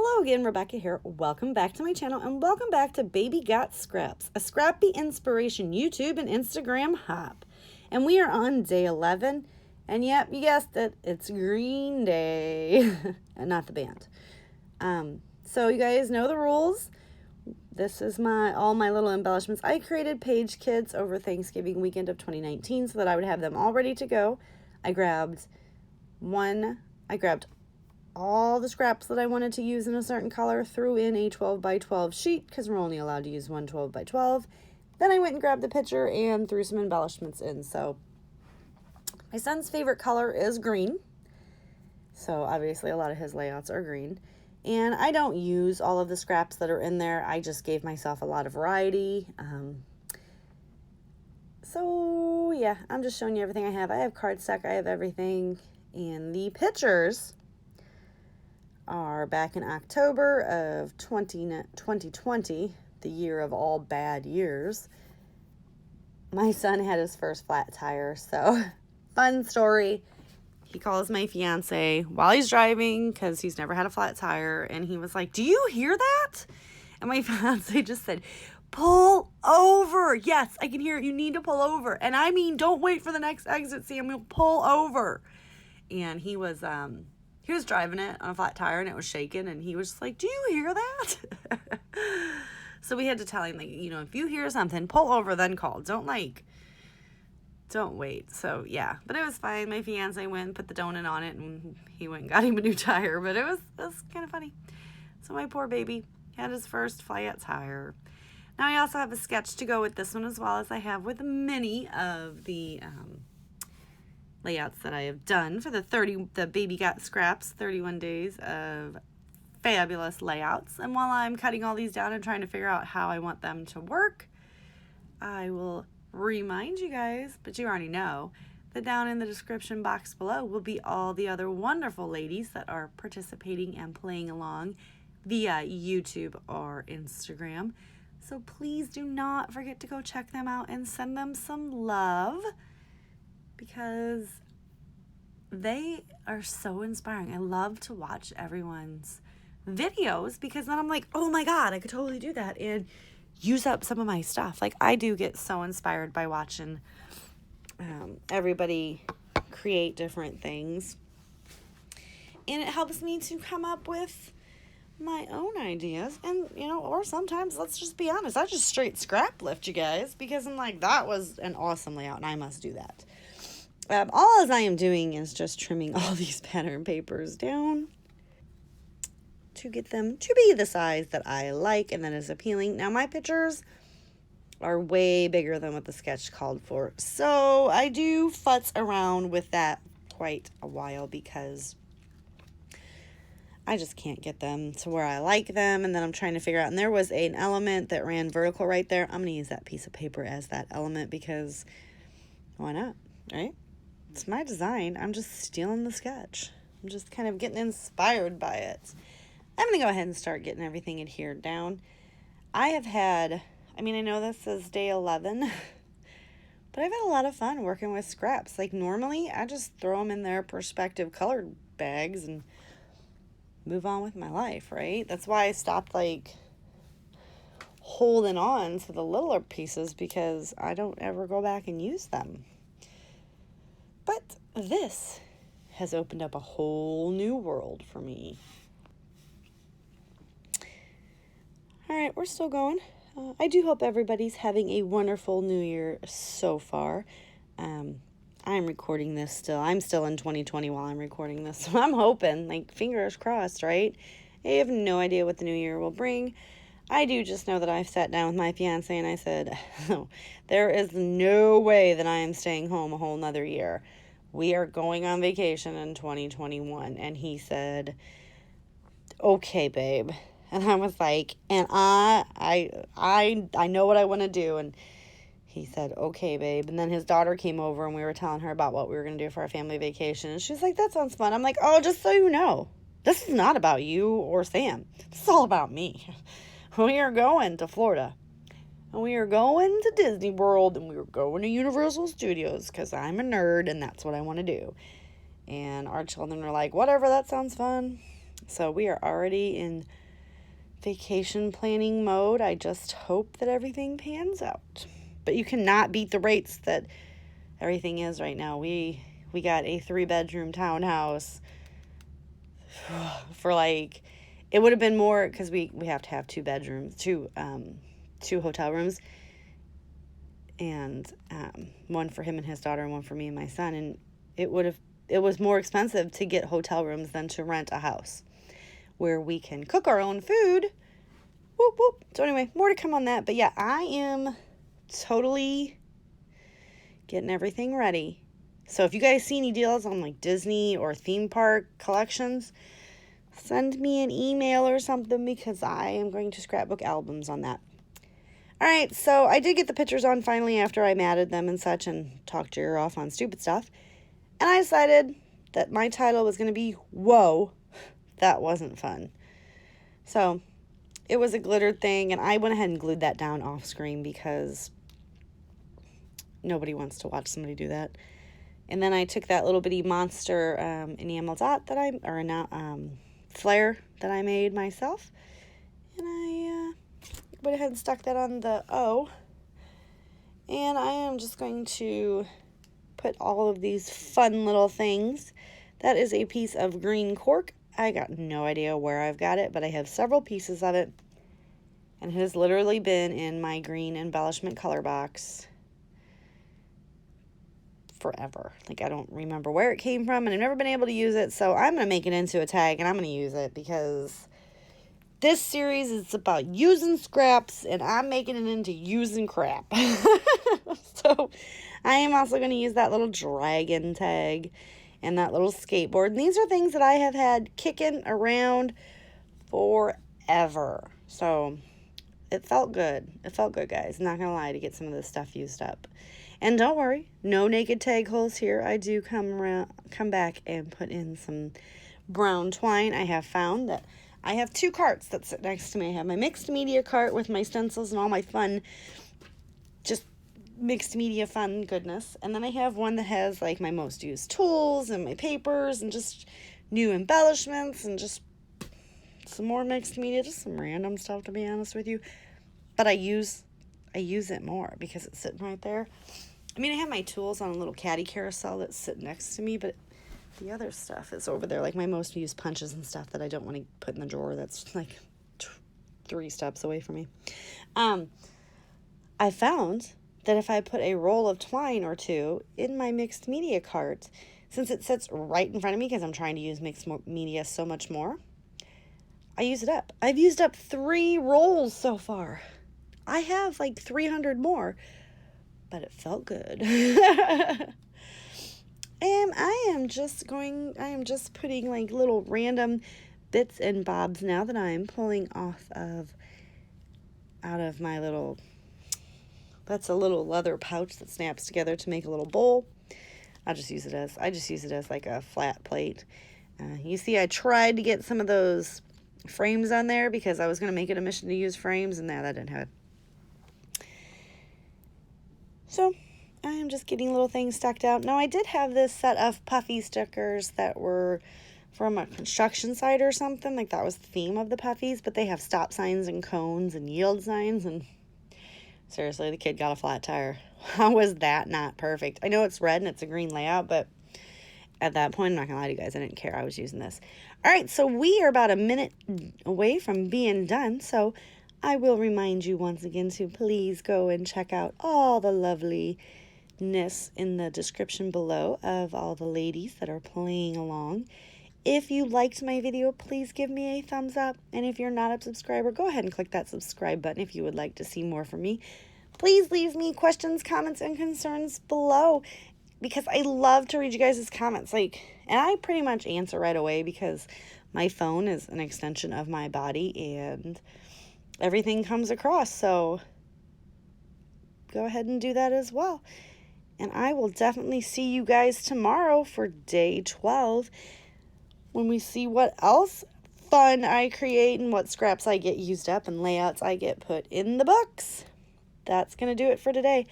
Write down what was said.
Hello again, Rebecca here. Welcome back to my channel and welcome back to Baby Got Scraps, a scrappy inspiration YouTube and Instagram hop. And we are on day 11, and yep, you guessed it, it's Green Day, and not the band. So you guys know the rules. This is all my little embellishments. I created page kits over Thanksgiving weekend of 2019 so that I would have them all ready to go. I grabbed all the scraps that I wanted to use in a certain color, threw in a 12 by 12 sheet because we're only allowed to use one 12 by 12. Then I went and grabbed the picture and threw some embellishments in. So my son's favorite color is green. So obviously a lot of his layouts are green. And I don't use all of the scraps that are in there. I just gave myself a lot of variety. So yeah, I'm just showing you everything I have. I have cardstock, I have everything. And the pictures are back in October of 2020, the year of all bad years. My son had his first flat tire, so fun story. He calls my fiance while he's driving because he's never had a flat tire, and he was like, "Do you hear that?" And my fiance just said, "Pull over." Yes, I can hear it. You need to pull over. And I mean, don't wait for the next exit, Samuel. Pull over. And he was driving it on a flat tire and it was shaking, and he was just like, "Do you hear that?" So we had to tell him, like, if you hear something, pull over, then call. Don't wait. So yeah, but it was fine. My fiance went and put the donut on it, and he went and got him a new tire, but it was kind of funny. So my poor baby had his first flat tire. Now I also have a sketch to go with this one, as well as I have with many of the layouts that I have done for the Baby Got Scraps 31 days of fabulous layouts. And while I'm cutting all these down and trying to figure out how I want them to work, I will remind you guys, but you already know, that down in the description box below will be all the other wonderful ladies that are participating and playing along via YouTube or Instagram. So please do not forget to go check them out and send them some love, because they are so inspiring. I love to watch everyone's videos, because then I'm like, oh my God, I could totally do that and use up some of my stuff. Like, I do get so inspired by watching everybody create different things, and it helps me to come up with my own ideas. And or sometimes, let's just be honest, I just straight scrap lift, you guys, because I'm like, that was an awesome layout and I must do that. All as I am doing is just trimming all these pattern papers down to get them to be the size that I like and that is appealing. Now, my pictures are way bigger than what the sketch called for, so I do futz around with that quite a while, because I just can't get them to where I like them, and then I'm trying to figure out, and there was an element that ran vertical right there. I'm going to use that piece of paper as that element, because why not, right? It's my design. I'm just stealing the sketch. I'm just kind of getting inspired by it. I'm going to go ahead and start getting everything adhered down. I know this is day 11, but I've had a lot of fun working with scraps. Like, normally, I just throw them in their perspective colored bags and move on with my life, right? That's why I stopped, holding on to the littler pieces, because I don't ever go back and use them. But this has opened up a whole new world for me. All right, we're still going. I do hope everybody's having a wonderful new year so far. I'm recording this still. I'm still in 2020 while I'm recording this. So I'm hoping, fingers crossed, right? I have no idea what the new year will bring. I do just know that I've sat down with my fiance and I said, "Oh, there is no way that I am staying home a whole nother year. We are going on vacation in 2021. And he said, "Okay, babe." And I was like, and I know what I want to do. And he said, "Okay, babe." And then his daughter came over and we were telling her about what we were going to do for our family vacation. And she's like, "That sounds fun." I'm like, "Oh, just so you know, this is not about you or Sam. This is all about me. We are going to Florida. And we are going to Disney World, and we are going to Universal Studios, because I'm a nerd and that's what I want to do." And our children are like, "Whatever, that sounds fun." So we are already in vacation planning mode. I just hope that everything pans out. But you cannot beat the rates that everything is right now. We got a 3-bedroom townhouse for like, it would have been more because we have to have 2 bedrooms, two hotel rooms, and one for him and his daughter and one for me and my son. And it was more expensive to get hotel rooms than to rent a house where we can cook our own food. Whoop, whoop. So anyway, more to come on that. But yeah, I am totally getting everything ready. So if you guys see any deals on like Disney or theme park collections, send me an email or something because I am going to scrapbook albums on that. All right, so I did get the pictures on finally after I matted them and such and talked your ear off on stupid stuff. And I decided that my title was going to be, Whoa, that wasn't fun. So it was a glittered thing, and I went ahead and glued that down off screen because nobody wants to watch somebody do that. And then I took that little bitty monster enamel dot flare that I made myself, and I went ahead and stuck that on the O. And I am just going to put all of these fun little things. That is a piece of green cork. I got no idea where I've got it, but I have several pieces of it. And it has literally been in my green embellishment color box forever. Like, I don't remember where it came from, and I've never been able to use it. So I'm going to make it into a tag, and I'm going to use it because this series is about using scraps, and I'm making it into using crap. So I am also going to use that little dragon tag and that little skateboard. And these are things that I have had kicking around forever. So it felt good. It felt good, guys. Not going to lie, to get some of this stuff used up. And don't worry, no naked tag holes here. I do come back and put in some brown twine. I have found that I have 2 carts that sit next to me. I have my mixed media cart with my stencils and all my fun, just mixed media fun goodness. And then I have one that has like my most used tools and my papers and just new embellishments and just some more mixed media, just some random stuff, to be honest with you. But I use it more because it's sitting right there. I mean, I have my tools on a little caddy carousel that's sitting next to me, but the other stuff is over there, like my most used punches and stuff that I don't want to put in the drawer that's like 3 steps away from me. I found that if I put a roll of twine or 2 in my mixed media cart, since it sits right in front of me because I'm trying to use mixed media so much more, I use it up. I've used up 3 rolls so far. I have like 300 more, but it felt good. And I am just putting like little random bits and bobs now that I'm pulling out of my little, that's a little leather pouch that snaps together to make a little bowl. I just use it as like a flat plate. You see, I tried to get some of those frames on there because I was going to make it a mission to use frames, and that didn't happen. So I am just getting little things stacked out. Now, I did have this set of puffy stickers that were from a construction site or something. Like, that was the theme of the puffies, but they have stop signs and cones and yield signs, and seriously, the kid got a flat tire. How was that not perfect? I know it's red and it's a green layout, but at that point, I'm not going to lie to you guys, I didn't care. I was using this. All right, so we are about a minute away from being done, so I will remind you once again to please go and check out all the loveliness in the description below of all the ladies that are playing along. If you liked my video, please give me a thumbs up. And if you're not a subscriber, go ahead and click that subscribe button if you would like to see more from me. Please leave me questions, comments, and concerns below because I love to read you guys' comments. And I pretty much answer right away because my phone is an extension of my body and everything comes across. So go ahead and do that as well. And I will definitely see you guys tomorrow for day 12 when we see what else fun I create and what scraps I get used up and layouts I get put in the books. That's going to do it for today.